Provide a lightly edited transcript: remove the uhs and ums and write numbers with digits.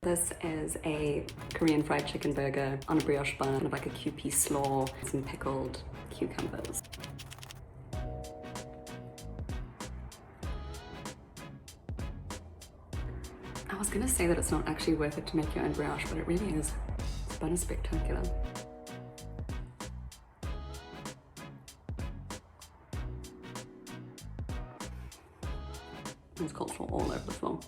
This is a Korean fried chicken burger on a brioche bun, like a QP slaw, some pickled cucumbers. I was gonna say that it's not actually worth it to make your own brioche, but it really is. This bun is spectacular. There's cultural all over the floor.